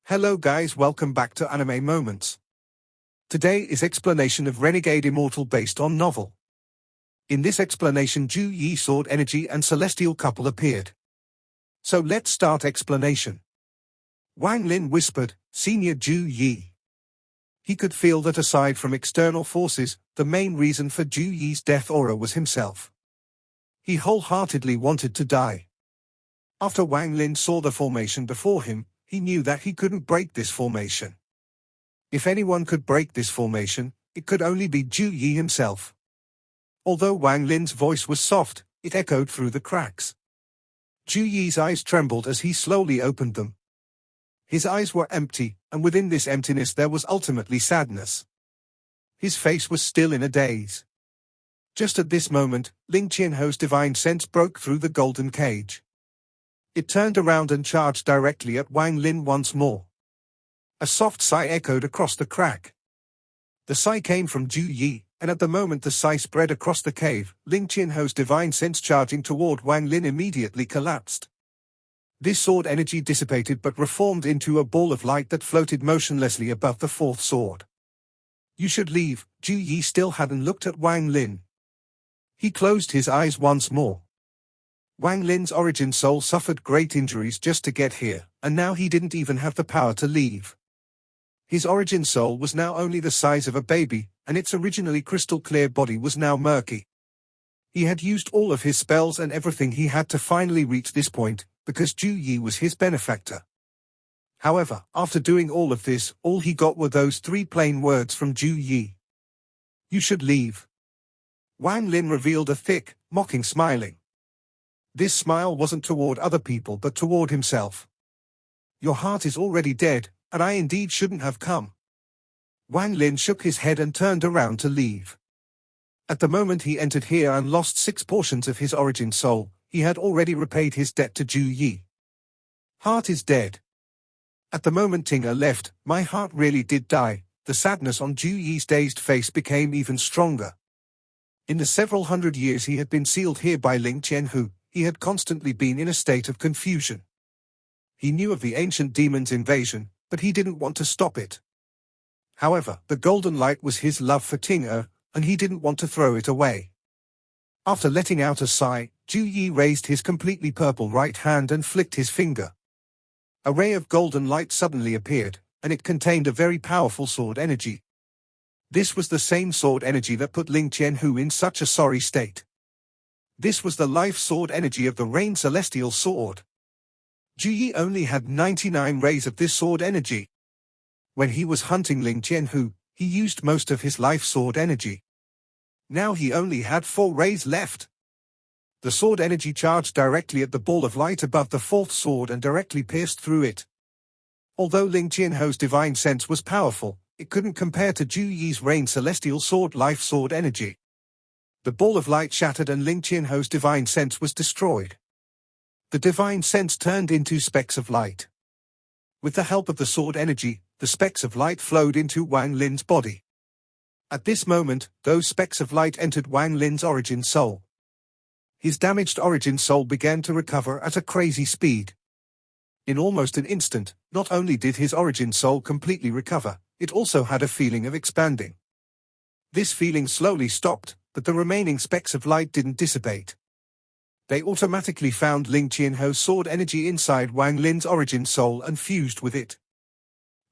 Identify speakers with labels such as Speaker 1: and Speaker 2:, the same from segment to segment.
Speaker 1: Hello guys, welcome back to Anime Moments. Today is explanation of Renegade Immortal based on novel. In this explanation Ju Yi sword energy and celestial couple appeared. So let's start explanation. Wang Lin whispered, Senior Ju Yi. He could feel that aside from external forces, the main reason for Ju Yi's death aura was himself. He wholeheartedly wanted to die. After Wang Lin saw the formation before him, he knew that he couldn't break this formation. If anyone could break this formation, it could only be Ju Yi himself. Although Wang Lin's voice was soft, it echoed through the cracks. Ju Yi's eyes trembled as he slowly opened them. His eyes were empty, and within this emptiness there was ultimately sadness. His face was still in a daze. Just at this moment, Ling Qianho's divine sense broke through the golden cage. It turned around and charged directly at Wang Lin once more. A soft sigh echoed across the crack. The sigh came from Ju Yi, and at the moment the sigh spread across the cave, Ling Qianho's divine sense charging toward Wang Lin immediately collapsed. This sword energy dissipated but reformed into a ball of light that floated motionlessly above the fourth sword. You should leave. Ju Yi still hadn't looked at Wang Lin. He closed his eyes once more. Wang Lin's origin soul suffered great injuries just to get here, and now he didn't even have the power to leave. His origin soul was now only the size of a baby, and its originally crystal clear body was now murky. He had used all of his spells and everything he had to finally reach this point, because Ju Yi was his benefactor. However, after doing all of this, all he got were those three plain words from Ju Yi. You should leave. Wang Lin revealed a thick, mocking smiling. This smile wasn't toward other people but toward himself. Your heart is already dead, and I indeed shouldn't have come. Wang Lin shook his head and turned around to leave. At the moment he entered here and lost 6 portions of his origin soul, he had already repaid his debt to Ju Yi. Heart is dead. At the moment Tinga left, my heart really did die. The sadness on Ju Yi's dazed face became even stronger. In the several hundred years he had been sealed here by Ling Qianho, he had constantly been in a state of confusion. He knew of the ancient demon's invasion, but he didn't want to stop it. However, the golden light was his love for Tinga, and he didn't want to throw it away. After letting out a sigh, Ju Yi raised his completely purple right hand and flicked his finger. A ray of golden light suddenly appeared, and it contained a very powerful sword energy. This was the same sword energy that put Ling Qianho in such a sorry state. This was the life sword energy of the Rain Celestial Sword. Ju Yi only had 99 rays of this sword energy. When he was hunting Ling Qianho, he used most of his life sword energy. Now he only had 4 rays left. The sword energy charged directly at the ball of light above the fourth sword and directly pierced through it. Although Ling Qianho's divine sense was powerful, it couldn't compare to Ju Yi's Rain Celestial Sword life sword energy. The ball of light shattered and Ling Qianho's divine sense was destroyed. The divine sense turned into specks of light. With the help of the sword energy, the specks of light flowed into Wang Lin's body. At this moment, those specks of light entered Wang Lin's origin soul. His damaged origin soul began to recover at a crazy speed. In almost an instant, not only did his origin soul completely recover, it also had a feeling of expanding. This feeling slowly stopped, but the remaining specks of light didn't dissipate. They automatically found Ling Qianho's sword energy inside Wang Lin's origin soul and fused with it.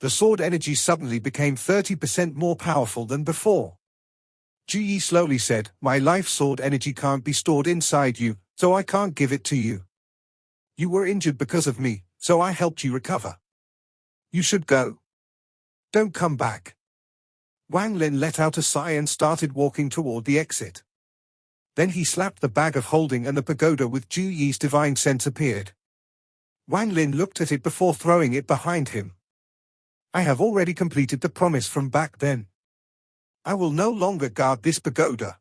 Speaker 1: The sword energy suddenly became 30% more powerful than before. Ju Yi slowly said, My life sword energy can't be stored inside you, so I can't give it to you. You were injured because of me, so I helped you recover. You should go. Don't come back. Wang Lin let out a sigh and started walking toward the exit. Then he slapped the bag of holding and the pagoda with Ju Yi's divine sense appeared. Wang Lin looked at it before throwing it behind him. I have already completed the promise from back then. I will no longer guard this pagoda.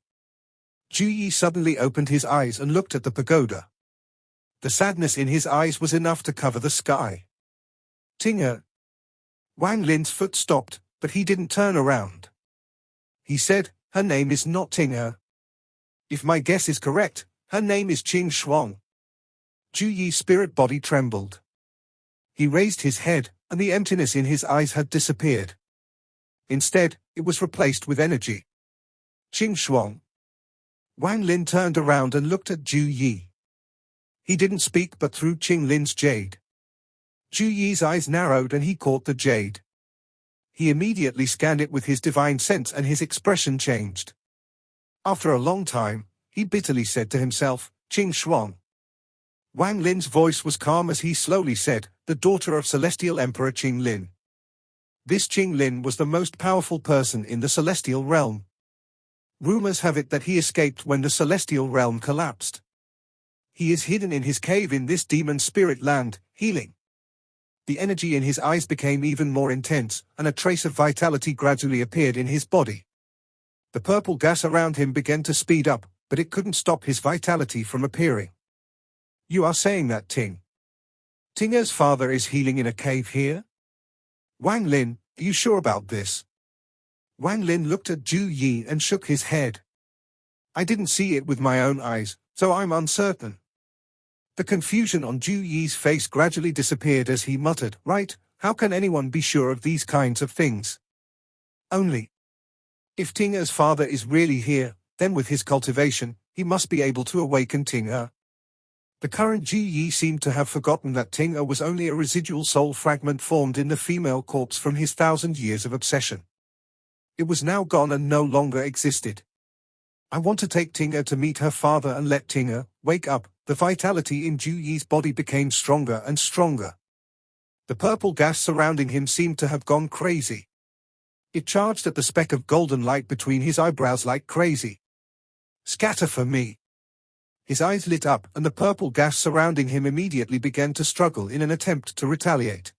Speaker 1: Ju Yi suddenly opened his eyes and looked at the pagoda. The sadness in his eyes was enough to cover the sky. Tinga. Wang Lin's foot stopped, but he didn't turn around. He said, her name is not Tinga. If my guess is correct, her name is Qing Shuang. Ju Yi's spirit body trembled. He raised his head, and the emptiness in his eyes had disappeared. Instead, it was replaced with energy. Qing Shuang. Wang Lin turned around and looked at Zhu Yi. He didn't speak but through Qing Lin's jade. Zhu Yi's eyes narrowed and he caught the jade. He immediately scanned it with his divine sense and his expression changed. After a long time, he bitterly said to himself, Qing Shuang. Wang Lin's voice was calm as he slowly said, the daughter of Celestial Emperor Qing Lin. This Qing Lin was the most powerful person in the Celestial Realm. Rumors have it that he escaped when the Celestial Realm collapsed. He is hidden in his cave in this demon spirit land, healing. The energy in his eyes became even more intense, and a trace of vitality gradually appeared in his body. The purple gas around him began to speed up, but it couldn't stop his vitality from appearing. You are saying that Tinger's father is healing in a cave here? Wang Lin, are you sure about this? Wang Lin looked at Zhu Yi and shook his head. I didn't see it with my own eyes, so I'm uncertain. The confusion on Zhu Yi's face gradually disappeared as he muttered, right, how can anyone be sure of these kinds of things? Only. If Tinger's father is really here, then with his cultivation, he must be able to awaken Tinger. The current Zhu Yi seemed to have forgotten that Tinger was only a residual soul fragment formed in the female corpse from his 1,000 years of obsession. It was now gone and no longer existed. I want to take Tinger to meet her father and let Tinger wake up. The vitality in Zhu Yi's body became stronger and stronger. The purple gas surrounding him seemed to have gone crazy. It charged at the speck of golden light between his eyebrows like crazy. Scatter for me. His eyes lit up and the purple gas surrounding him immediately began to struggle in an attempt to retaliate.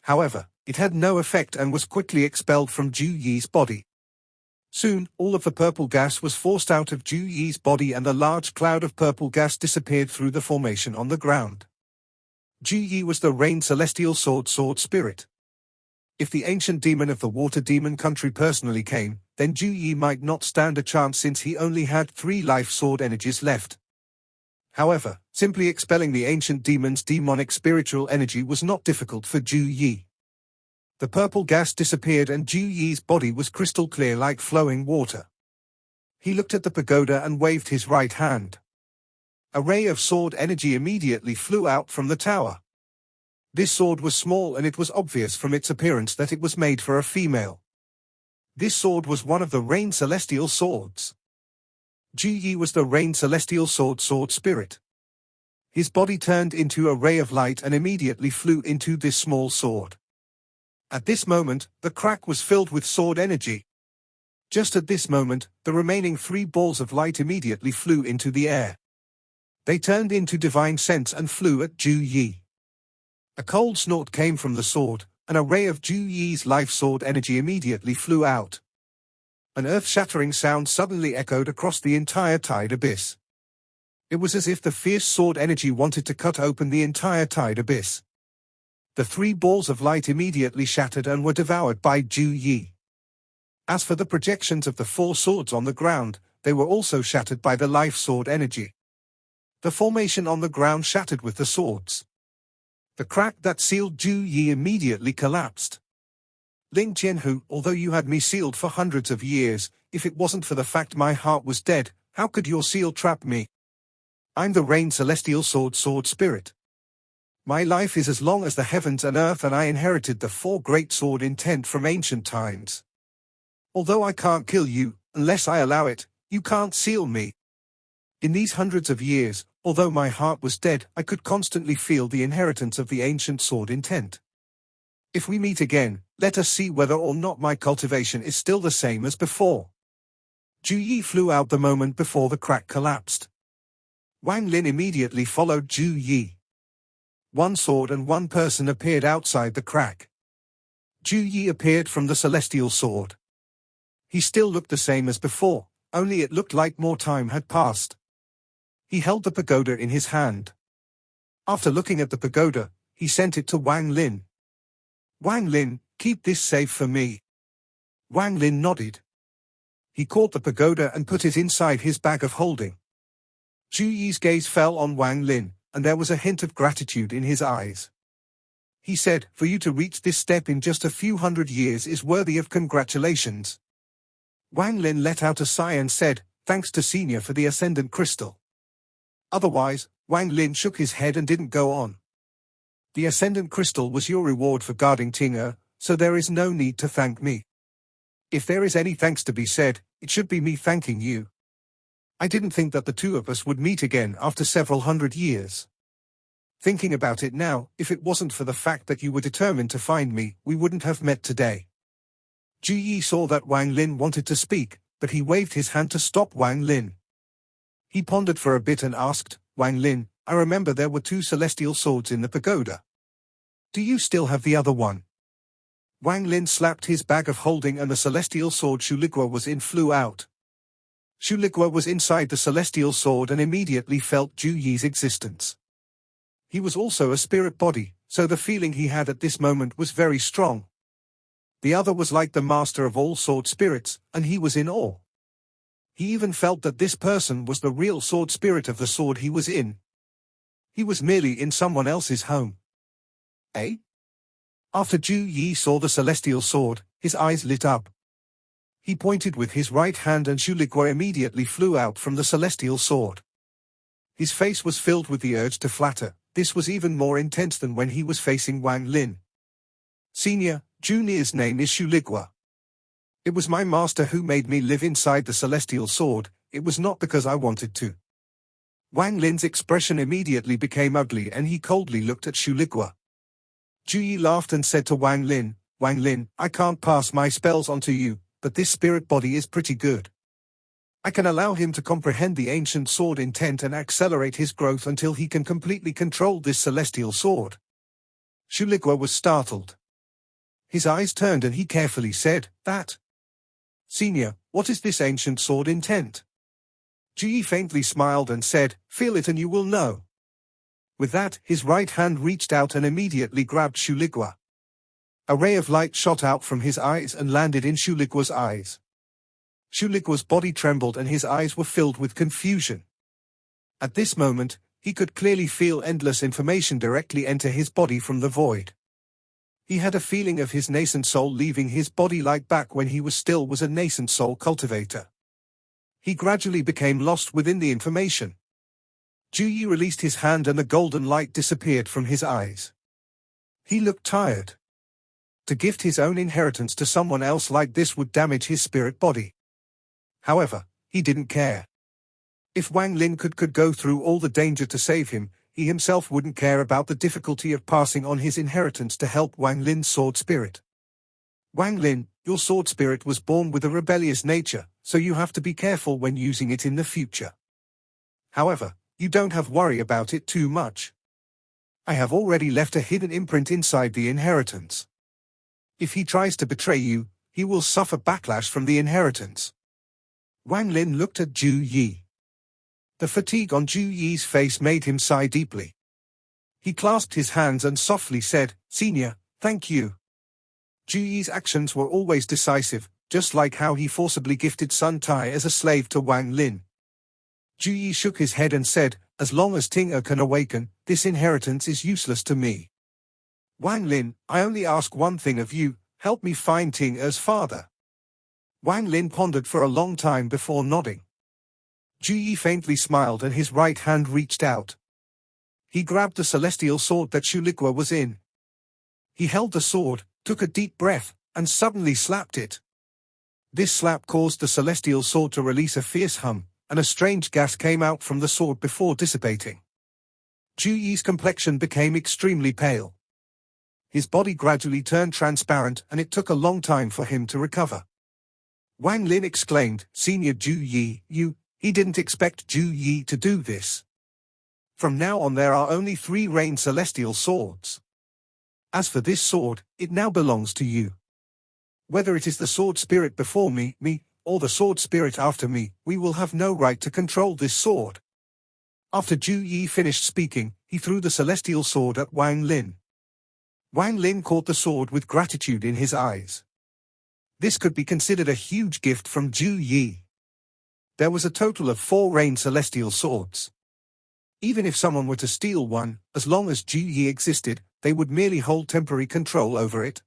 Speaker 1: However, it had no effect and was quickly expelled from Zhu Yi's body. Soon, all of the purple gas was forced out of Zhu Yi's body and a large cloud of purple gas disappeared through the formation on the ground. Zhu Yi was the Rain Celestial Sword Spirit. If the ancient demon of the Water Demon country personally came, then Zhu Yi might not stand a chance since he only had 3 life sword energies left. However, simply expelling the ancient demon's demonic spiritual energy was not difficult for Zhu Yi. The purple gas disappeared and Zhu Yi's body was crystal clear like flowing water. He looked at the pagoda and waved his right hand. A ray of sword energy immediately flew out from the tower. This sword was small and it was obvious from its appearance that it was made for a female. This sword was one of the Rain Celestial Swords. Zhu Yi was the Rain Celestial Sword Spirit. His body turned into a ray of light and immediately flew into this small sword. At this moment, the crack was filled with sword energy. Just at this moment, the remaining 3 balls of light immediately flew into the air. They turned into divine sense and flew at Zhu Yi. A cold snort came from the sword, and a ray of Zhu Yi's life sword energy immediately flew out. An earth-shattering sound suddenly echoed across the entire tide abyss. It was as if the fierce sword energy wanted to cut open the entire tide abyss. The 3 balls of light immediately shattered and were devoured by Zhu Yi. As for the projections of the 4 swords on the ground, they were also shattered by the life sword energy. The formation on the ground shattered with the swords. The crack that sealed Zhu Yi immediately collapsed. Ling Jianhu, although you had me sealed for hundreds of years, if it wasn't for the fact my heart was dead, how could your seal trap me? I'm the Rain Celestial Sword Spirit. My life is as long as the heavens and earth and I inherited the 4 great sword intent from ancient times. Although I can't kill you, unless I allow it, you can't seal me. In these hundreds of years, although my heart was dead, I could constantly feel the inheritance of the ancient sword intent. If we meet again, let us see whether or not my cultivation is still the same as before. Zhu Yi flew out the moment before the crack collapsed. Wang Lin immediately followed Zhu Yi. 1 sword and 1 person appeared outside the crack. Zhu Yi appeared from the celestial sword. He still looked the same as before, only it looked like more time had passed. He held the pagoda in his hand. After looking at the pagoda, he sent it to Wang Lin. Wang Lin, keep this safe for me. Wang Lin nodded. He caught the pagoda and put it inside his bag of holding. Zhu Yi's gaze fell on Wang Lin, and there was a hint of gratitude in his eyes. he said, for you to reach this step in just a few hundred years is worthy of congratulations. Wang Lin let out a sigh and said, thanks to Senior for the Ascendant Crystal. Otherwise, Wang Lin shook his head and didn't go on. The Ascendant Crystal was your reward for guarding Ting, so there is no need to thank me. If there is any thanks to be said, it should be me thanking you. I didn't think that the two of us would meet again after several hundred years. Thinking about it now, if it wasn't for the fact that you were determined to find me, we wouldn't have met today. Ju Yi saw that Wang Lin wanted to speak, but he waved his hand to stop Wang Lin. He pondered for a bit and asked, Wang Lin, I remember there were 2 celestial swords in the pagoda. Do you still have the other one? Wang Lin slapped his bag of holding and the celestial sword Shuligua was in flew out. Shuligua was inside the celestial sword and immediately felt Ju Yi's existence. He was also a spirit body, so the feeling he had at this moment was very strong. The other was like the master of all sword spirits, and he was in awe. He even felt that this person was the real sword spirit of the sword he was in. He was merely in someone else's home. Eh? After Ju Yi saw the celestial sword, his eyes lit up. He pointed with his right hand and Shuligua immediately flew out from the celestial sword. His face was filled with the urge to flatter. This was even more intense than when he was facing Wang Lin. Senior, Junior's name is Shuligua. It was my master who made me live inside the celestial sword, it was not because I wanted to. Wang Lin's expression immediately became ugly and he coldly looked at Shuligua. Ju Yi laughed and said to Wang Lin, I can't pass my spells onto you, but this spirit body is pretty good. I can allow him to comprehend the ancient sword intent and accelerate his growth until he can completely control this celestial sword. Shuligua was startled. His eyes turned and he carefully said, that. Senior, what is this ancient sword intent? Ju Yi faintly smiled and said, feel it and you will know. With that, his right hand reached out and immediately grabbed Shuligua. A ray of light shot out from his eyes and landed in Shuligua's eyes. Shuligua's body trembled and his eyes were filled with confusion. At this moment, he could clearly feel endless information directly enter his body from the void. He had a feeling of his nascent soul leaving his body like back when he was a nascent soul cultivator. He gradually became lost within the information. Ju Yi released his hand and the golden light disappeared from his eyes. He looked tired. To gift his own inheritance to someone else like this would damage his spirit body. However, he didn't care. If Wang Lin could go through all the danger to save him, he himself wouldn't care about the difficulty of passing on his inheritance to help Wang Lin's sword spirit. Wang Lin, your sword spirit was born with a rebellious nature, so you have to be careful when using it in the future. However, you don't have to worry about it too much. I have already left a hidden imprint inside the inheritance. If he tries to betray you, he will suffer backlash from the inheritance. Wang Lin looked at Ju Yi. The fatigue on Ju Yi's face made him sigh deeply. He clasped his hands and softly said, Senior, thank you. Ju Yi's actions were always decisive, just like how he forcibly gifted Sun Tai as a slave to Wang Lin. Ju Yi shook his head and said, as long as Ting can awaken, this inheritance is useless to me. Wang Lin, I only ask one thing of you, help me find Ting-er's father. Wang Lin pondered for a long time before nodding. Ju Yi faintly smiled and his right hand reached out. He grabbed the celestial sword that Shuligua was in. He held the sword, took a deep breath, and suddenly slapped it. This slap caused the celestial sword to release a fierce hum, and a strange gas came out from the sword before dissipating. Ju Yi's complexion became extremely pale. His body gradually turned transparent and it took a long time for him to recover. Wang Lin exclaimed, Senior Ju Yi, he didn't expect Ju Yi to do this. From now on there are only 3 rain celestial swords. As for this sword, it now belongs to you. Whether it is the sword spirit before me, or the sword spirit after me, we will have no right to control this sword. After Ju Yi finished speaking, he threw the celestial sword at Wang Lin. Wang Lin caught the sword with gratitude in his eyes. This could be considered a huge gift from Ju Yi. There was a total of 4 rain celestial swords. Even if someone were to steal one, as long as Ju Yi existed, they would merely hold temporary control over it.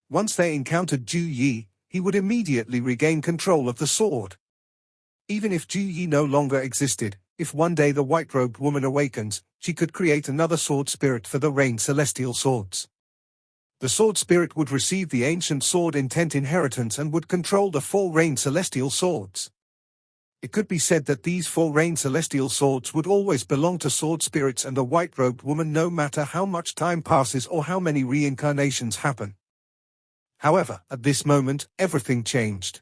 Speaker 1: Once they encountered Ju Yi, he would immediately regain control of the sword. Even if Ju Yi no longer existed, if one day the white-robed woman awakens, she could create another sword spirit for the Rain Celestial Swords. The sword spirit would receive the ancient sword intent inheritance and would control the 4 Rain Celestial Swords. It could be said that these 4 Rain Celestial Swords would always belong to sword spirits and the white-robed woman, no matter how much time passes or how many reincarnations happen. However, at this moment, everything changed.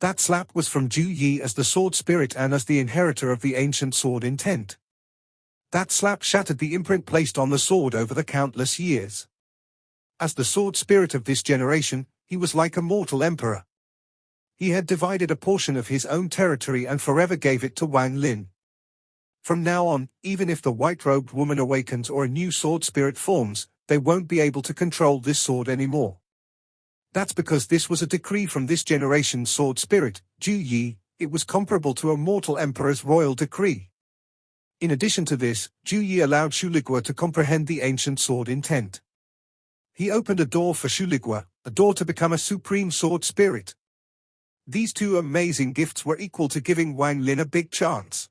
Speaker 1: That slap was from Ju Yi as the sword spirit and as the inheritor of the ancient sword intent. That slap shattered the imprint placed on the sword over the countless years. As the sword spirit of this generation, he was like a mortal emperor. He had divided a portion of his own territory and forever gave it to Wang Lin. From now on, even if the white-robed woman awakens or a new sword spirit forms, they won't be able to control this sword anymore. That's because this was a decree from this generation's sword spirit, Ju Yi. It was comparable to a mortal emperor's royal decree. In addition to this, Ju Yi allowed Shuligua to comprehend the ancient sword intent. He opened a door for Shuligua, a door to become a supreme sword spirit. These 2 amazing gifts were equal to giving Wang Lin a big chance.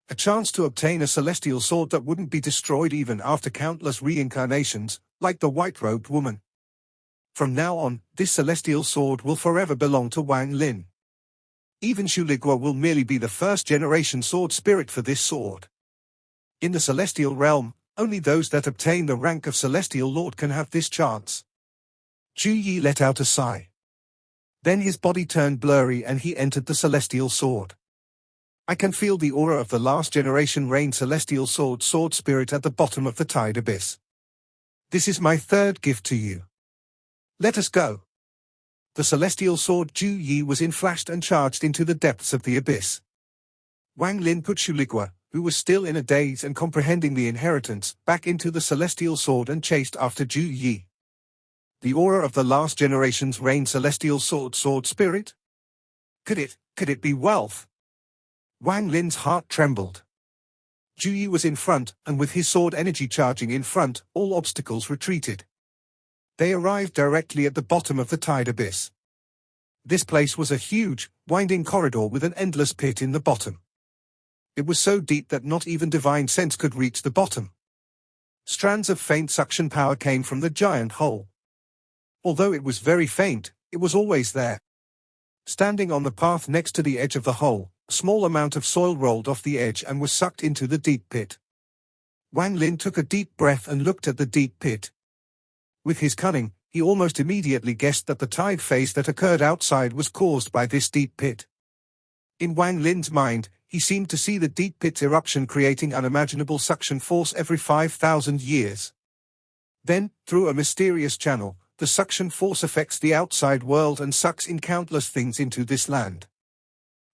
Speaker 1: A chance to obtain a celestial sword that wouldn't be destroyed even after countless reincarnations, like the white-robed woman. From now on, this celestial sword will forever belong to Wang Lin. Even Shuligua will merely be the first-generation sword spirit for this sword. In the celestial realm, only those that obtain the rank of celestial lord can have this chance. Ju Yi let out a sigh. Then his body turned blurry and he entered the celestial sword. I can feel the aura of the last generation Rain Celestial Sword spirit at the bottom of the tide abyss. This is my 3rd gift to you. Let us go. The celestial sword Ju Yi was inflashed and charged into the depths of the abyss. Wang Lin put Shuligua, who was still in a daze and comprehending the inheritance, back into the celestial sword and chased after Ju Yi. The aura of the last generation's Rain Celestial Sword spirit? Could it be wealth? Wang Lin's heart trembled. Ju Yi was in front, and with his sword energy charging in front, all obstacles retreated. They arrived directly at the bottom of the tide abyss. This place was a huge, winding corridor with an endless pit in the bottom. It was so deep that not even divine sense could reach the bottom. Strands of faint suction power came from the giant hole. Although it was very faint, it was always there. Standing on the path next to the edge of the hole, a small amount of soil rolled off the edge and was sucked into the deep pit. Wang Lin took a deep breath and looked at the deep pit. With his cunning, he almost immediately guessed that the tide phase that occurred outside was caused by this deep pit. In Wang Lin's mind, he seemed to see the deep pit's eruption creating unimaginable suction force every 5,000 years. Then, through a mysterious channel, the suction force affects the outside world and sucks in countless things into this land.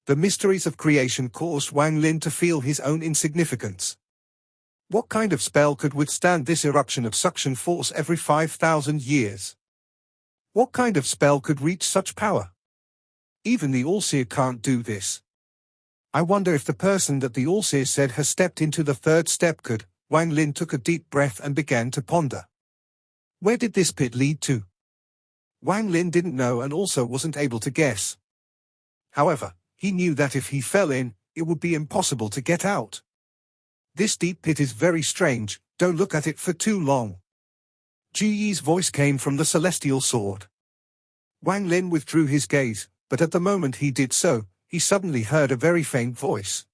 Speaker 1: The mysteries of creation caused Wang Lin to feel his own insignificance. What kind of spell could withstand this eruption of suction force every 5,000 years? What kind of spell could reach such power? Even the All-Seer can't do this. I wonder if the person that the All-Seer said has stepped into the 3rd step could. Wang Lin took a deep breath and began to ponder. Where did this pit lead to? Wang Lin didn't know and also wasn't able to guess. However, he knew that if he fell in, it would be impossible to get out. This deep pit is very strange, don't look at it for too long. Ju Yi's voice came from the celestial sword. Wang Lin withdrew his gaze, but at the moment he did so, he suddenly heard a very faint voice.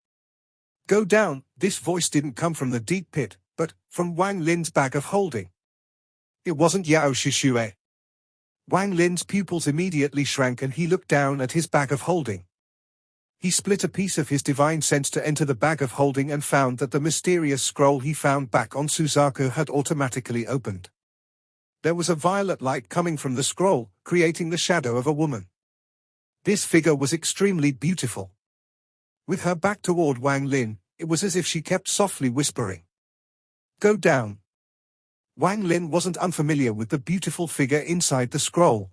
Speaker 1: Go down. This voice didn't come from the deep pit, but from Wang Lin's bag of holding. It wasn't Yao Shishue. Wang Lin's pupils immediately shrank and he looked down at his bag of holding. He split a piece of his divine sense to enter the bag of holding and found that the mysterious scroll he found back on Suzaku had automatically opened. There was a violet light coming from the scroll, creating the shadow of a woman. This figure was extremely beautiful. With her back toward Wang Lin, it was as if she kept softly whispering. Go down. Wang Lin wasn't unfamiliar with the beautiful figure inside the scroll.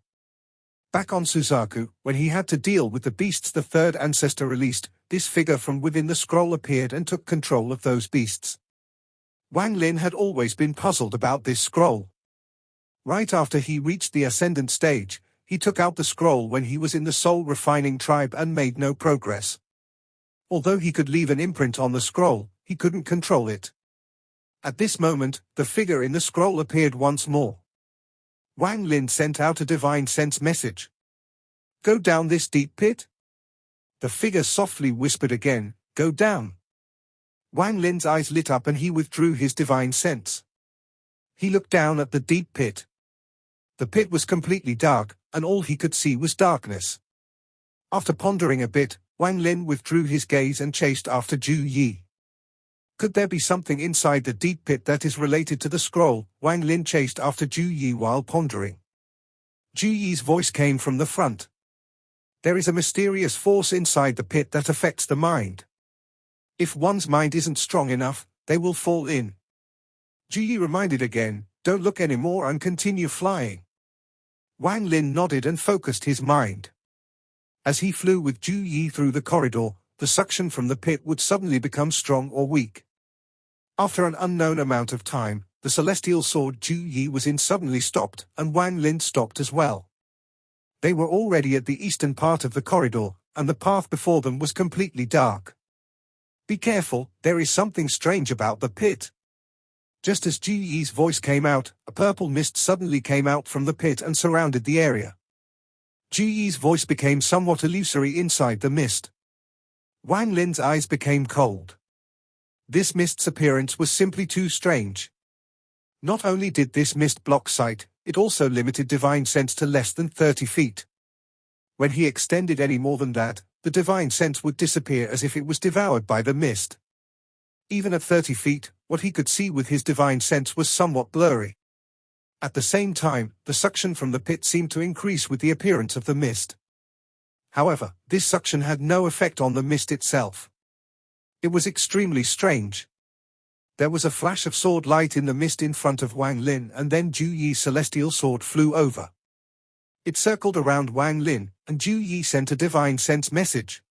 Speaker 1: Back on Suzaku, when he had to deal with the beasts the 3rd ancestor released, this figure from within the scroll appeared and took control of those beasts. Wang Lin had always been puzzled about this scroll. Right after he reached the ascendant stage, he took out the scroll when he was in the soul refining tribe and made no progress. Although he could leave an imprint on the scroll, he couldn't control it. At this moment, the figure in the scroll appeared once more. Wang Lin sent out a divine sense message. "Go down this deep pit?" The figure softly whispered again, "Go down." Wang Lin's eyes lit up and he withdrew his divine sense. He looked down at the deep pit. The pit was completely dark, and all he could see was darkness. After pondering a bit, Wang Lin withdrew his gaze and chased after Ju Yi. Could there be something inside the deep pit that is related to the scroll? Wang Lin chased after Ju Yi while pondering. Ju Yi's voice came from the front. "There is a mysterious force inside the pit that affects the mind. If one's mind isn't strong enough, they will fall in." Ju Yi reminded again, "Don't look anymore and continue flying." Wang Lin nodded and focused his mind. As he flew with Ju Yi through the corridor, the suction from the pit would suddenly become strong or weak. After an unknown amount of time, the celestial sword Ju Yi was in suddenly stopped, and Wang Lin stopped as well. They were already at the eastern part of the corridor, and the path before them was completely dark. "Be careful, there is something strange about the pit." Just as Ju Yi's voice came out, a purple mist suddenly came out from the pit and surrounded the area. Ju Yi's voice became somewhat illusory inside the mist. Wang Lin's eyes became cold. This mist's appearance was simply too strange. Not only did this mist block sight, it also limited divine sense to less than 30 feet. When he extended any more than that, the divine sense would disappear as if it was devoured by the mist. Even at 30 feet, what he could see with his divine sense was somewhat blurry. At the same time, the suction from the pit seemed to increase with the appearance of the mist. However, this suction had no effect on the mist itself. It was extremely strange. There was a flash of sword light in the mist in front of Wang Lin, and then Ju Yi's celestial sword flew over. It circled around Wang Lin, and Ju Yi sent a divine sense message.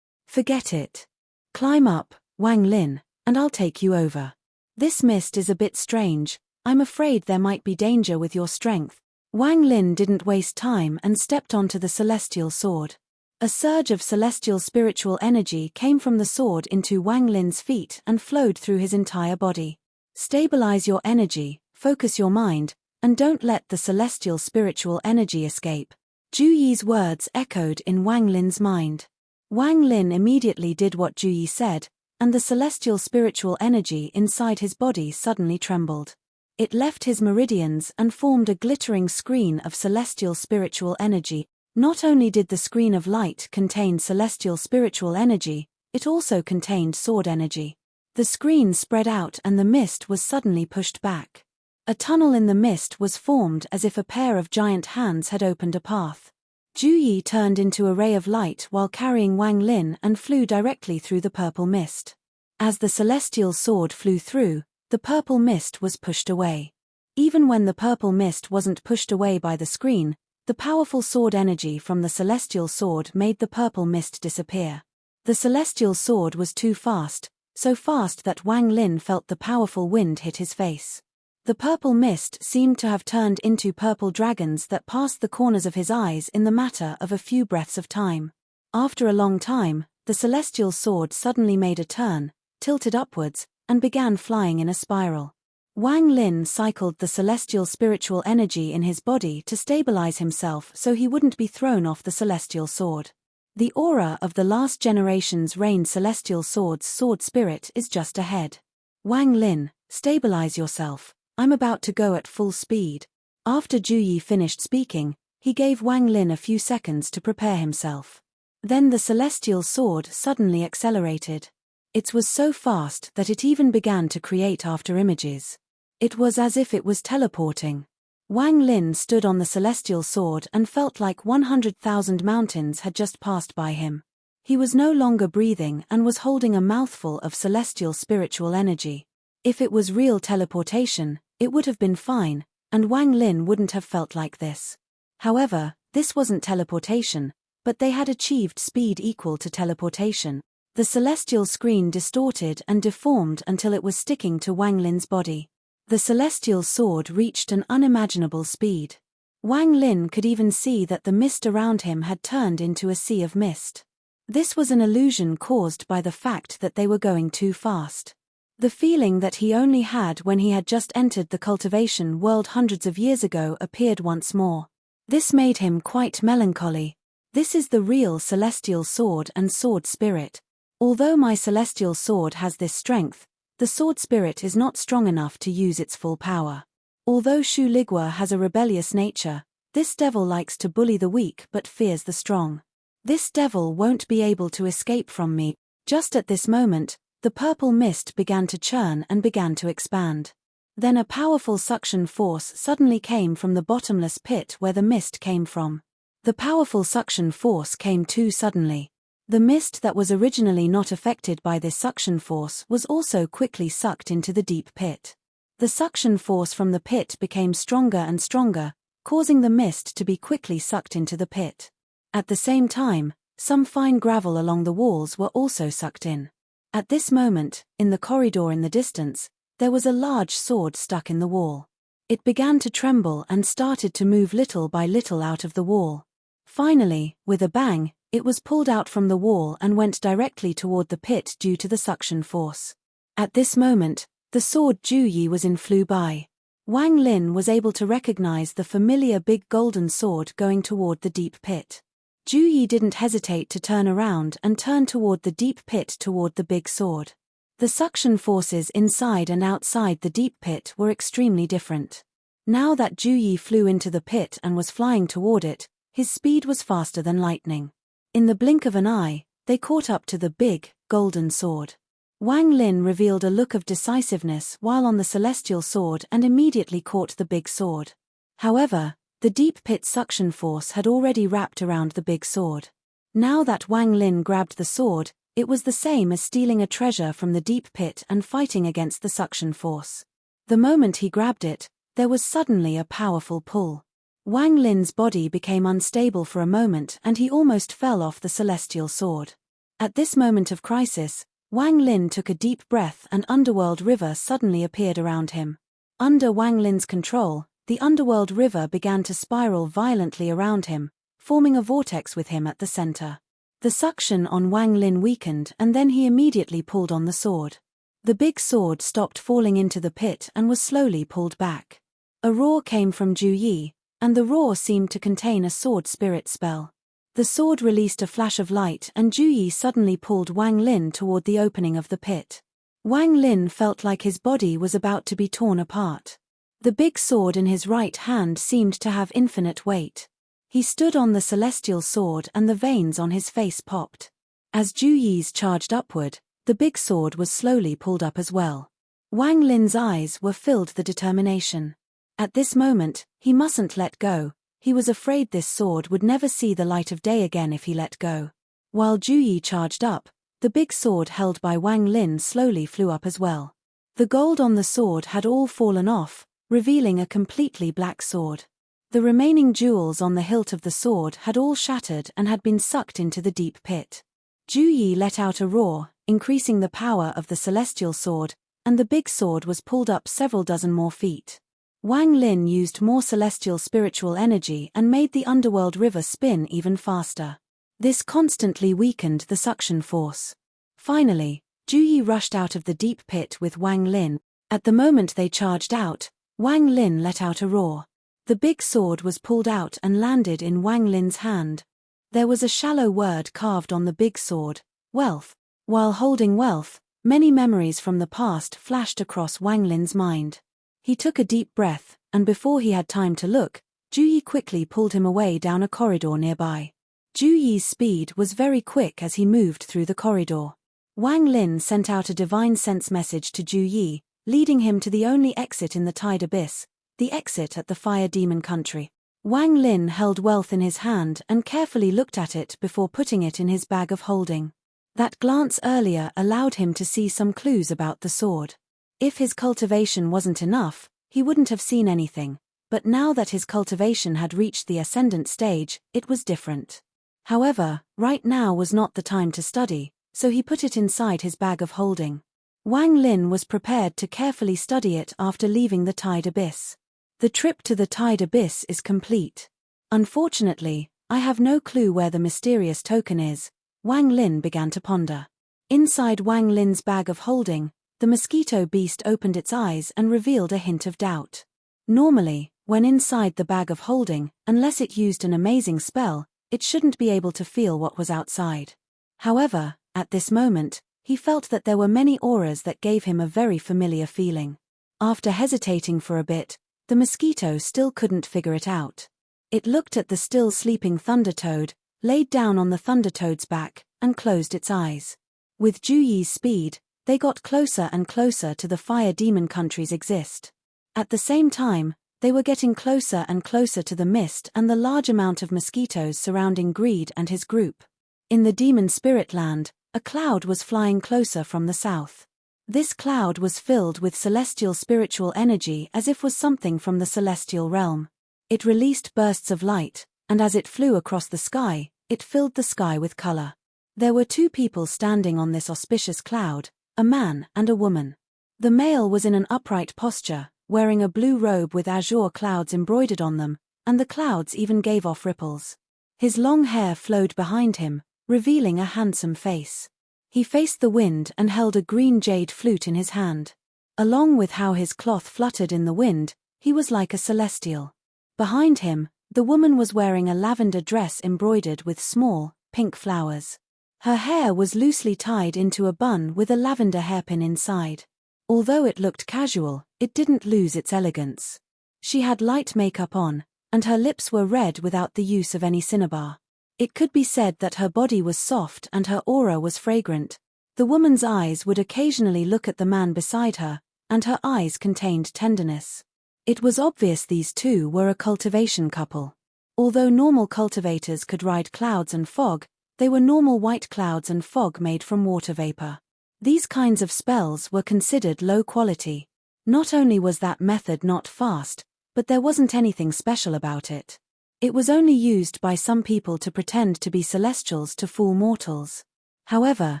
Speaker 2: "Forget it. Climb up, Wang Lin, and I'll take you over. This mist is a bit strange. I'm afraid there might be danger with your strength." Wang Lin didn't waste time and stepped onto the celestial sword. A surge of celestial spiritual energy came from the sword into Wang Lin's feet and flowed through his entire body. "Stabilize your energy, focus your mind, and don't let the celestial spiritual energy escape." Ju Yi's words echoed in Wang Lin's mind. Wang Lin immediately did what Ju Yi said, and the celestial spiritual energy inside his body suddenly trembled. It left his meridians and formed a glittering screen of celestial spiritual energy. Not only did the screen of light contain celestial spiritual energy, it also contained sword energy. The screen spread out and the mist was suddenly pushed back. A tunnel in the mist was formed as if a pair of giant hands had opened a path. Ju Yi turned into a ray of light while carrying Wang Lin and flew directly through the purple mist. As the celestial sword flew through, the purple mist was pushed away. Even when the purple mist wasn't pushed away by the screen, the powerful sword energy from the celestial sword made the purple mist disappear. The celestial sword was too fast, so fast that Wang Lin felt the powerful wind hit his face. The purple mist seemed to have turned into purple dragons that passed the corners of his eyes in the matter of a few breaths of time. After a long time, the celestial sword suddenly made a turn, tilted upwards, and began flying in a spiral. Wang Lin cycled the celestial spiritual energy in his body to stabilize himself so he wouldn't be thrown off the celestial sword. The aura of the last generation's reigned celestial sword's sword spirit is just ahead. "Wang Lin, stabilize yourself. I'm about to go at full speed." After Ju Yi finished speaking, he gave Wang Lin a few seconds to prepare himself. Then the celestial sword suddenly accelerated. It was so fast that it even began to create after images. It was as if it was teleporting. Wang Lin stood on the celestial sword and felt like 100,000 mountains had just passed by him. He was no longer breathing and was holding a mouthful of celestial spiritual energy. If it was real teleportation, it would have been fine, and Wang Lin wouldn't have felt like this. However, this wasn't teleportation, but they had achieved speed equal to teleportation. The celestial screen distorted and deformed until it was sticking to Wang Lin's body. The celestial sword reached an unimaginable speed. Wang Lin could even see that the mist around him had turned into a sea of mist. This was an illusion caused by the fact that they were going too fast. The feeling that he only had when he had just entered the cultivation world hundreds of years ago appeared once more. This made him quite melancholy. This is the real celestial sword and sword spirit. Although my celestial sword has this strength, the sword spirit is not strong enough to use its full power. Although Shu Ligua has a rebellious nature, this devil likes to bully the weak but fears the strong. This devil won't be able to escape from me. Just at this moment, the purple mist began to churn and began to expand. Then a powerful suction force suddenly came from the bottomless pit where the mist came from. The powerful suction force came too suddenly. The mist that was originally not affected by this suction force was also quickly sucked into the deep pit. The suction force from the pit became stronger and stronger, causing the mist to be quickly sucked into the pit. At the same time, some fine gravel along the walls were also sucked in. At this moment, in the corridor in the distance, there was a large sword stuck in the wall. It began to tremble and started to move little by little out of the wall. Finally, with a bang, it was pulled out from the wall and went directly toward the pit due to the suction force. At this moment, the sword Ju Yi was in flew by. Wang Lin was able to recognize the familiar big golden sword going toward the deep pit. Ju Yi didn't hesitate to turn around and turn toward the deep pit toward the big sword. The suction forces inside and outside the deep pit were extremely different. Now that Ju Yi flew into the pit and was flying toward it, his speed was faster than lightning. In the blink of an eye, they caught up to the big, golden sword. Wang Lin revealed a look of decisiveness while on the celestial sword and immediately caught the big sword. However, the deep pit suction force had already wrapped around the big sword. Now that Wang Lin grabbed the sword, it was the same as stealing a treasure from the deep pit and fighting against the suction force. The moment he grabbed it, there was suddenly a powerful pull. Wang Lin's body became unstable for a moment and he almost fell off the celestial sword. At this moment of crisis, Wang Lin took a deep breath and Underworld River suddenly appeared around him. Under Wang Lin's control, the Underworld River began to spiral violently around him, forming a vortex with him at the center. The suction on Wang Lin weakened and then he immediately pulled on the sword. The big sword stopped falling into the pit and was slowly pulled back. A roar came from Ju Yi, and the roar seemed to contain a sword spirit spell. The sword released a flash of light and Ju Yi suddenly pulled Wang Lin toward the opening of the pit. Wang Lin felt like his body was about to be torn apart. The big sword in his right hand seemed to have infinite weight. He stood on the celestial sword and the veins on his face popped. As Ju Yi's charged upward, the big sword was slowly pulled up as well. Wang Lin's eyes were filled with determination. At this moment, he mustn't let go. He was afraid this sword would never see the light of day again if he let go. While Ju Yi charged up, the big sword held by Wang Lin slowly flew up as well. The gold on the sword had all fallen off, revealing a completely black sword. The remaining jewels on the hilt of the sword had all shattered and had been sucked into the deep pit. Ju Yi let out a roar, increasing the power of the celestial sword, and the big sword was pulled up several dozen more feet. Wang Lin used more celestial spiritual energy and made the Underworld River spin even faster. This constantly weakened the suction force. Finally, Ju Yi rushed out of the deep pit with Wang Lin. At the moment they charged out, Wang Lin let out a roar. The big sword was pulled out and landed in Wang Lin's hand. There was a shallow word carved on the big sword, wealth. While holding wealth, many memories from the past flashed across Wang Lin's mind. He took a deep breath, and before he had time to look, Ju Yi quickly pulled him away down a corridor nearby. Ju Yi's speed was very quick as he moved through the corridor. Wang Lin sent out a divine sense message to Ju Yi, leading him to the only exit in the Tide Abyss, the exit at the Fire Demon Country. Wang Lin held wealth in his hand and carefully looked at it before putting it in his bag of holding. That glance earlier allowed him to see some clues about the sword. If his cultivation wasn't enough, he wouldn't have seen anything, but now that his cultivation had reached the ascendant stage, it was different. However, right now was not the time to study, so he put it inside his bag of holding. Wang Lin was prepared to carefully study it after leaving the Tide Abyss. The trip to the Tide Abyss is complete. Unfortunately, I have no clue where the mysterious token is, Wang Lin began to ponder. Inside Wang Lin's bag of holding, the mosquito beast opened its eyes and revealed a hint of doubt. Normally, when inside the bag of holding, unless it used an amazing spell, it shouldn't be able to feel what was outside. However, at this moment, he felt that there were many auras that gave him a very familiar feeling. After hesitating for a bit, the mosquito still couldn't figure it out. It looked at the still sleeping Thunder Toad, laid down on the Thunder Toad's back, and closed its eyes. With Ju Yi's speed, they got closer and closer to the Fire Demon country's exist. At the same time, they were getting closer and closer to the mist and the large amount of mosquitoes surrounding Greed and his group. In the Demon Spirit Land, a cloud was flying closer from the south. This cloud was filled with celestial spiritual energy as if was something from the celestial realm. It released bursts of light, and as it flew across the sky, it filled the sky with color. There were two people standing on this auspicious cloud, a man and a woman. The male was in an upright posture, wearing a blue robe with azure clouds embroidered on them, and the clouds even gave off ripples. His long hair flowed behind him, revealing a handsome face. He faced the wind and held a green jade flute in his hand. Along with how his cloth fluttered in the wind, he was like a celestial. Behind him, the woman was wearing a lavender dress embroidered with small, pink flowers. Her hair was loosely tied into a bun with a lavender hairpin inside. Although it looked casual, it didn't lose its elegance. She had light makeup on, and her lips were red without the use of any cinnabar. It could be said that her body was soft and her aura was fragrant. The woman's eyes would occasionally look at the man beside her, and her eyes contained tenderness. It was obvious these two were a cultivation couple. Although normal cultivators could ride clouds and fog, they were normal white clouds and fog made from water vapor. These kinds of spells were considered low quality. Not only was that method not fast, but there wasn't anything special about it. It was only used by some people to pretend to be celestials to fool mortals. However,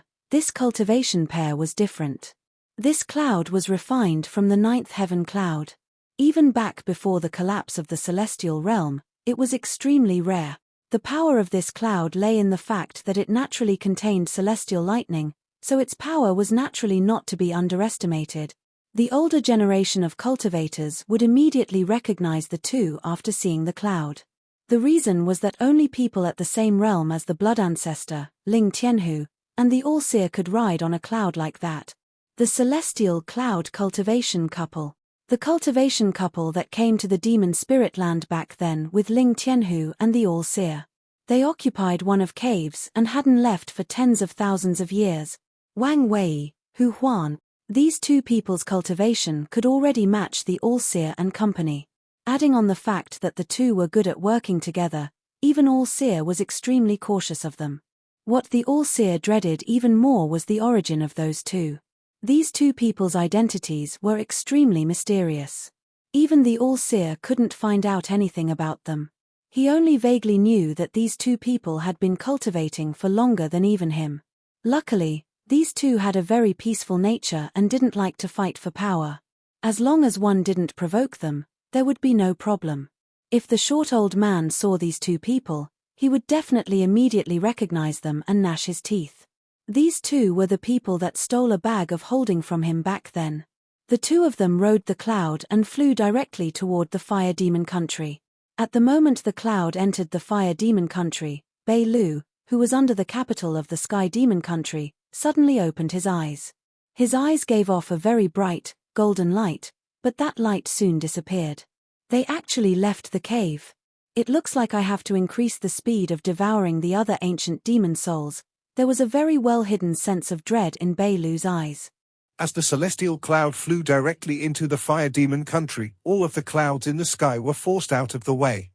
Speaker 2: this cultivation pair was different. This cloud was refined from the ninth heaven cloud. Even back before the collapse of the celestial realm, it was extremely rare. The power of this cloud lay in the fact that it naturally contained celestial lightning, so its power was naturally not to be underestimated. The older generation of cultivators would immediately recognize the two after seeing the cloud. The reason was that only people at the same realm as the blood ancestor, Ling Tianhu, and the All-Seer could ride on a cloud like that. The celestial cloud cultivation couple. The cultivation couple that came to the Demon Spirit Land back then with Ling Tianhu and the All-Seer. They occupied one of caves and hadn't left for tens of thousands of years. Wang Wei, Juan, these two people's cultivation could already match the All-Seer and company. Adding on the fact that the two were good at working together, even All-Seer was extremely cautious of them. What the All-Seer dreaded even more was the origin of those two. These two people's identities were extremely mysterious. Even the All-Seer couldn't find out anything about them. He only vaguely knew that these two people had been cultivating for longer than even him. Luckily, these two had a very peaceful nature and didn't like to fight for power. As long as one didn't provoke them, there would be no problem. If the short old man saw these two people, he would definitely immediately recognize them and gnash his teeth. These two were the people that stole a bag of holding from him back then. The two of them rode the cloud and flew directly toward the Fire Demon country. At the moment the cloud entered the Fire Demon country, Bei Lu, who was under the capital of the Sky Demon country, suddenly opened his eyes. His eyes gave off a very bright, golden light, but that light soon disappeared. They actually left the cave. It looks like I have to increase the speed of devouring the other ancient demon souls. There was a very well-hidden sense of dread in Bei Lu's eyes.
Speaker 1: As the celestial cloud flew directly into the Fire Demon country, all of the clouds in the sky were forced out of the way.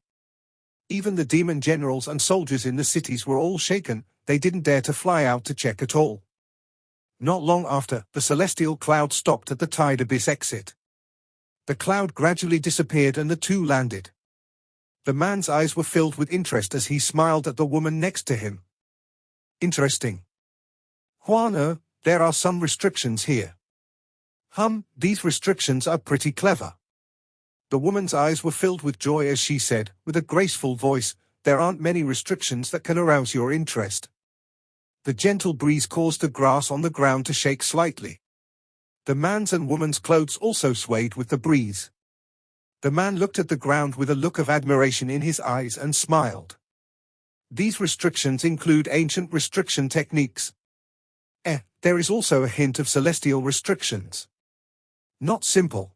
Speaker 1: Even the demon generals and soldiers in the cities were all shaken, they didn't dare to fly out to check at all. Not long after, the celestial cloud stopped at the Tide Abyss exit. The cloud gradually disappeared and the two landed. The man's eyes were filled with interest as he smiled at the woman next to him. Interesting. Juan, there are some restrictions here. These restrictions are pretty clever. The woman's eyes were filled with joy as she said, with a graceful voice, there aren't many restrictions that can arouse your interest. The gentle breeze caused the grass on the ground to shake slightly. The man's and woman's clothes also swayed with the breeze. The man looked at the ground with a look of admiration in his eyes and smiled. These restrictions include ancient restriction techniques. There is also a hint of celestial restrictions. Not simple.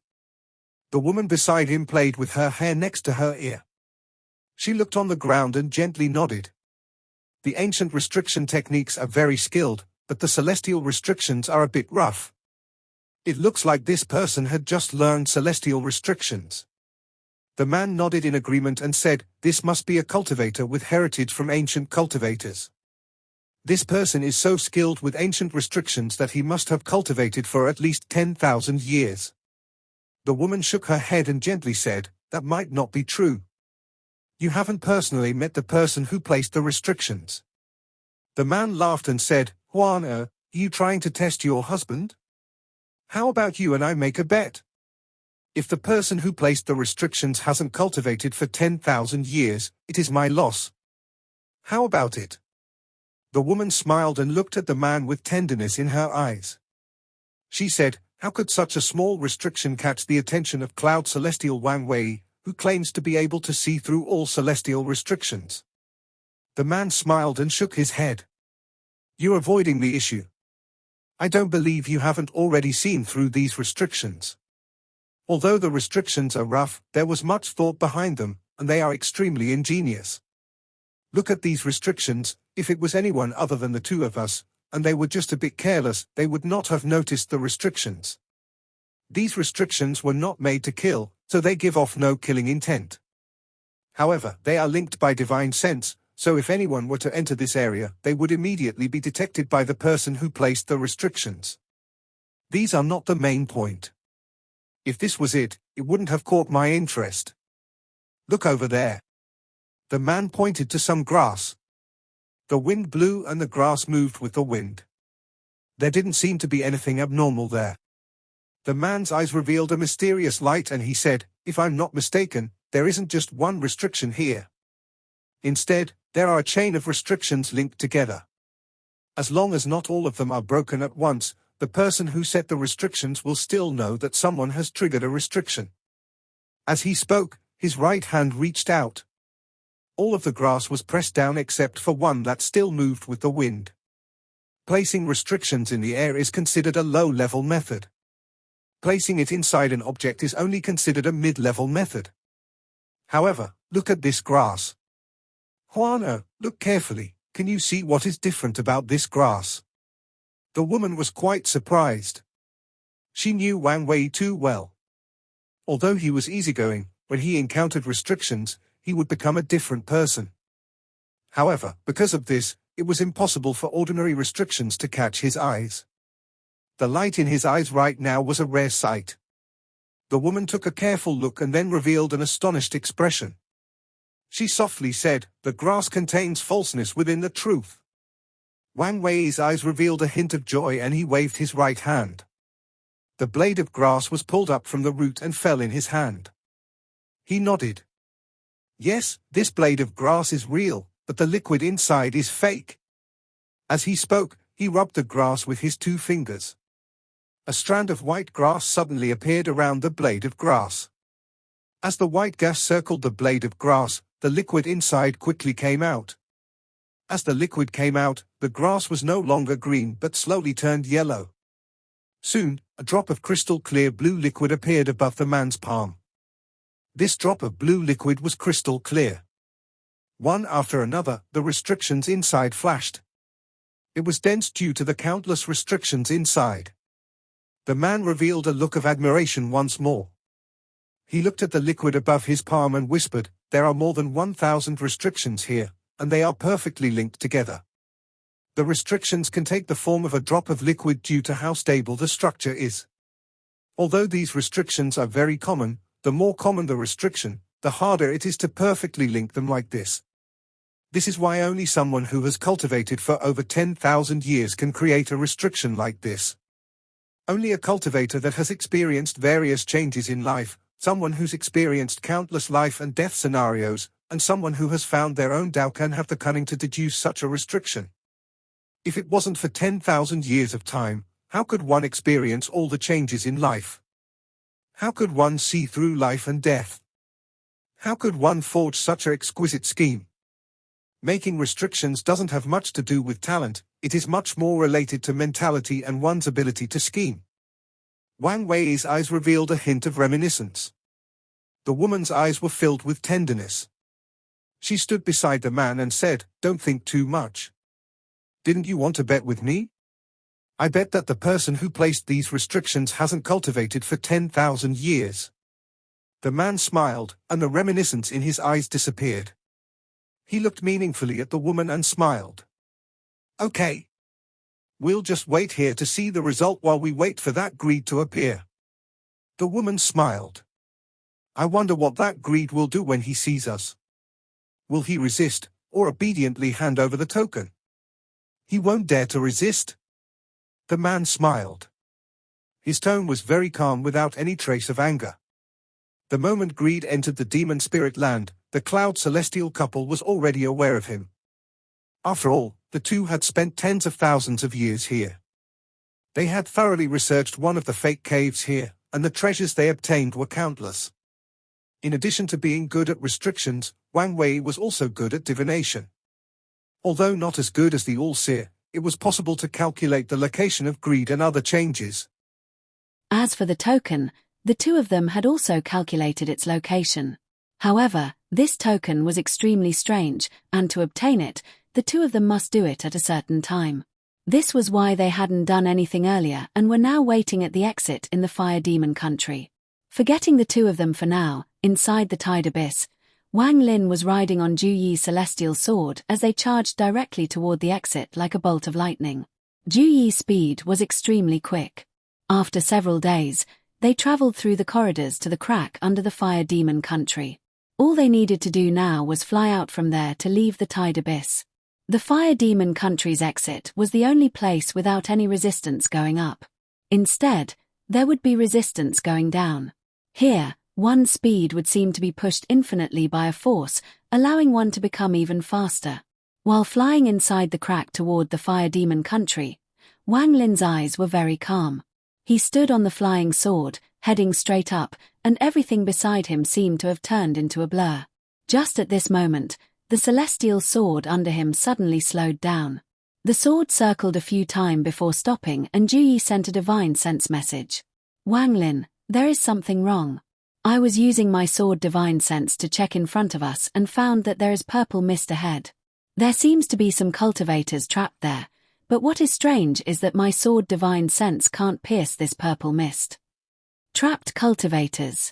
Speaker 1: The woman beside him played with her hair next to her ear. She looked on the ground and gently nodded. The ancient restriction techniques are very skilled, but the celestial restrictions are a bit rough. It looks like this person had just learned celestial restrictions. The man nodded in agreement and said, this must be a cultivator with heritage from ancient cultivators. This person is so skilled with ancient restrictions that he must have cultivated for at least 10,000 years. The woman shook her head and gently said, that might not be true. You haven't personally met the person who placed the restrictions. The man laughed and said, Juan, are you trying to test your husband? How about you and I make a bet? If the person who placed the restrictions hasn't cultivated for 10,000 years, it is my loss. How about it? The woman smiled and looked at the man with tenderness in her eyes. She said, how could such a small restriction catch the attention of Cloud Celestial Wang Wei, who claims to be able to see through all celestial restrictions? The man smiled and shook his head. You're avoiding the issue. I don't believe you haven't already seen through these restrictions. Although the restrictions are rough, there was much thought behind them, and they are extremely ingenious. Look at these restrictions. If it was anyone other than the two of us, and they were just a bit careless, they would not have noticed the restrictions. These restrictions were not made to kill, so they give off no killing intent. However, they are linked by divine sense, so if anyone were to enter this area, they would immediately be detected by the person who placed the restrictions. These are not the main point. If this was it, it wouldn't have caught my interest. Look over there. The man pointed to some grass. The wind blew and the grass moved with the wind. There didn't seem to be anything abnormal there. The man's eyes revealed a mysterious light and he said, if I'm not mistaken, there isn't just one restriction here. Instead, there are a chain of restrictions linked together. As long as not all of them are broken at once, the person who set the restrictions will still know that someone has triggered a restriction. As he spoke, his right hand reached out. All of the grass was pressed down except for one that still moved with the wind. Placing restrictions in the air is considered a low-level method. Placing it inside an object is only considered a mid-level method. However, look at this grass. Juan, look carefully. Can you see what is different about this grass? The woman was quite surprised. She knew Wang Wei too well. Although he was easygoing, when he encountered restrictions, he would become a different person. However, because of this, it was impossible for ordinary restrictions to catch his eyes. The light in his eyes right now was a rare sight. The woman took a careful look and then revealed an astonished expression. She softly said, the grass contains falseness within the truth. Wang Wei's eyes revealed a hint of joy and he waved his right hand. The blade of grass was pulled up from the root and fell in his hand. He nodded. Yes, this blade of grass is real, but the liquid inside is fake. As he spoke, he rubbed the grass with his 2 fingers. A strand of white grass suddenly appeared around the blade of grass. As the white gas circled the blade of grass, the liquid inside quickly came out. As the liquid came out, the grass was no longer green but slowly turned yellow. Soon, a drop of crystal clear blue liquid appeared above the man's palm. This drop of blue liquid was crystal clear. One after another, the restrictions inside flashed. It was dense due to the countless restrictions inside. The man revealed a look of admiration once more. He looked at the liquid above his palm and whispered, there are more than 1,000 restrictions here, and they are perfectly linked together. The restrictions can take the form of a drop of liquid due to how stable the structure is. Although these restrictions are very common, the more common the restriction, the harder it is to perfectly link them like this. This is why only someone who has cultivated for over 10,000 years can create a restriction like this. Only a cultivator that has experienced various changes in life, someone who's experienced countless life and death scenarios, and someone who has found their own Tao can have the cunning to deduce such a restriction. If it wasn't for 10,000 years of time, how could one experience all the changes in life? How could one see through life and death? How could one forge such an exquisite scheme? Making restrictions doesn't have much to do with talent, it is much more related to mentality and one's ability to scheme. Wang Wei's eyes revealed a hint of reminiscence. The woman's eyes were filled with tenderness. She stood beside the man and said, "Don't think too much. Didn't you want to bet with me? I bet that the person who placed these restrictions hasn't cultivated for 10,000 years." The man smiled, and the reminiscence in his eyes disappeared. He looked meaningfully at the woman and smiled. "Okay. We'll just wait here to see the result while we wait for that greed to appear." The woman smiled. "I wonder what that greed will do when he sees us. Will he resist, or obediently hand over the token?" "He won't dare to resist." The man smiled. His tone was very calm without any trace of anger. The moment greed entered the demon spirit land, the cloud celestial couple was already aware of him. After all, the two had spent tens of thousands of years here. They had thoroughly researched one of the fake caves here, and the treasures they obtained were countless. In addition to being good at restrictions, Wang Wei was also good at divination. Although not as good as the All-Seer, it was possible to calculate the location of greed and other changes.
Speaker 2: As for the token, the two of them had also calculated its location. However, this token was extremely strange, and to obtain it, the two of them must do it at a certain time. This was why they hadn't done anything earlier and were now waiting at the exit in the Fire Demon country. Forgetting the two of them for now, inside the Tide Abyss, Wang Lin was riding on Ju Yi's celestial sword as they charged directly toward the exit like a bolt of lightning. Ju Yi's speed was extremely quick. After several days, they traveled through the corridors to the crack under the Fire Demon country. All they needed to do now was fly out from there to leave the Tide Abyss. The Fire Demon country's exit was the only place without any resistance going up. Instead, there would be resistance going down. Here, one's speed would seem to be pushed infinitely by a force, allowing one to become even faster. While flying inside the crack toward the Fire Demon country, Wang Lin's eyes were very calm. He stood on the flying sword, heading straight up, and everything beside him seemed to have turned into a blur. Just at this moment, the celestial sword under him suddenly slowed down. The sword circled a few times before stopping, and Ju Yi sent a divine sense message. "Wang Lin, there is something wrong. I was using my sword divine sense to check in front of us and found that there is purple mist ahead. There seems to be some cultivators trapped there, but what is strange is that my sword divine sense can't pierce this purple mist." Trapped cultivators.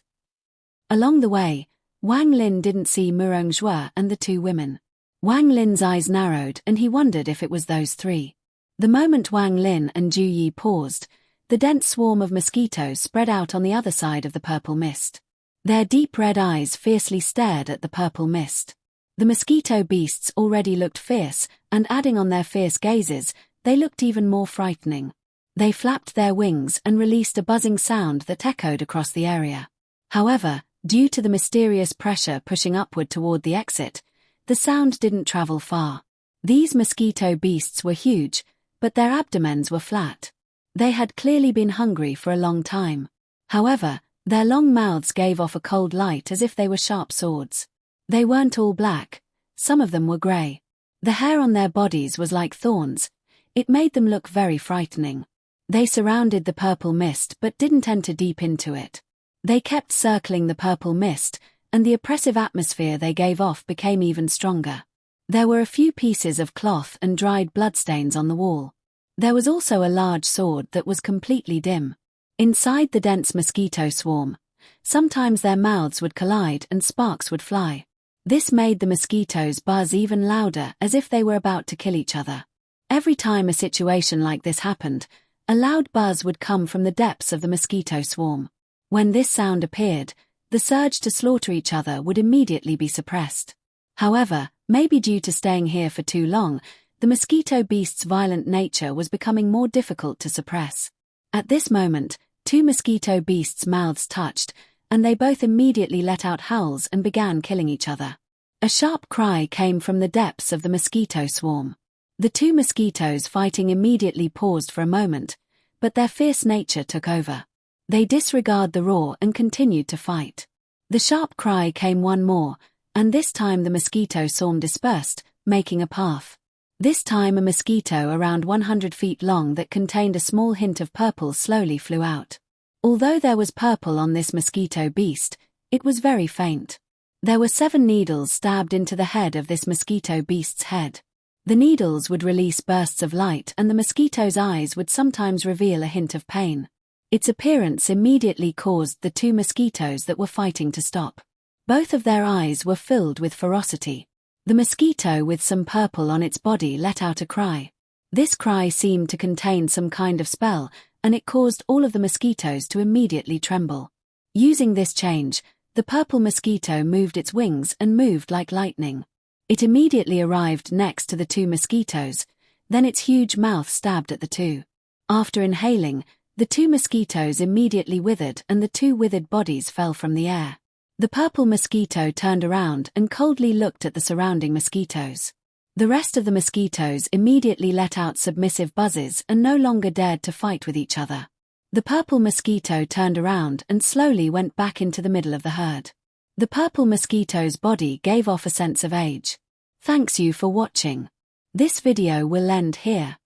Speaker 2: Along the way, Wang Lin didn't see Murong Zhua and the two women. Wang Lin's eyes narrowed and he wondered if it was those three. The moment Wang Lin and Ju Yi paused, the dense swarm of mosquitoes spread out on the other side of the purple mist. Their deep red eyes fiercely stared at the purple mist. The mosquito beasts already looked fierce, and adding on their fierce gazes, they looked even more frightening. They flapped their wings and released a buzzing sound that echoed across the area. However, due to the mysterious pressure pushing upward toward the exit, the sound didn't travel far. These mosquito beasts were huge, but their abdomens were flat. They had clearly been hungry for a long time. However, their long mouths gave off a cold light as if they were sharp swords. They weren't all black, some of them were grey. The hair on their bodies was like thorns. It made them look very frightening. They surrounded the purple mist but didn't enter deep into it. They kept circling the purple mist, and the oppressive atmosphere they gave off became even stronger. There were a few pieces of cloth and dried bloodstains on the wall. There was also a large sword that was completely dim. Inside the dense mosquito swarm, sometimes their mouths would collide and sparks would fly. This made the mosquitoes buzz even louder as if they were about to kill each other. Every time a situation like this happened, a loud buzz would come from the depths of the mosquito swarm. When this sound appeared, the surge to slaughter each other would immediately be suppressed. However, Maybe due to staying here for too long, the mosquito beast's violent nature was becoming more difficult to suppress. At this moment, two mosquito beasts' mouths touched, and they both immediately let out howls and began killing each other. A sharp cry came from the depths of the mosquito swarm. The two mosquitoes fighting immediately paused for a moment, but their fierce nature took over. They disregard the roar and continued to fight. The sharp cry came one more, and this time the mosquito swarm dispersed, making a path. This time a mosquito around 100 feet long that contained a small hint of purple slowly flew out. Although there was purple on this mosquito beast, it was very faint. There were 7 needles stabbed into the head of this mosquito beast's head. The needles would release bursts of light and the mosquito's eyes would sometimes reveal a hint of pain. Its appearance immediately caused the two mosquitoes that were fighting to stop. Both of their eyes were filled with ferocity. The mosquito with some purple on its body let out a cry. This cry seemed to contain some kind of spell, and it caused all of the mosquitoes to immediately tremble. Using this change, the purple mosquito moved its wings and moved like lightning. It immediately arrived next to the two mosquitoes, then its huge mouth stabbed at the two. After inhaling, the two mosquitoes immediately withered and the two withered bodies fell from the air. The purple mosquito turned around and coldly looked at the surrounding mosquitoes. The rest of the mosquitoes immediately let out submissive buzzes and no longer dared to fight with each other. The purple mosquito turned around and slowly went back into the middle of the herd. The purple mosquito's body gave off a sense of age. Thanks you for watching. This video will end here.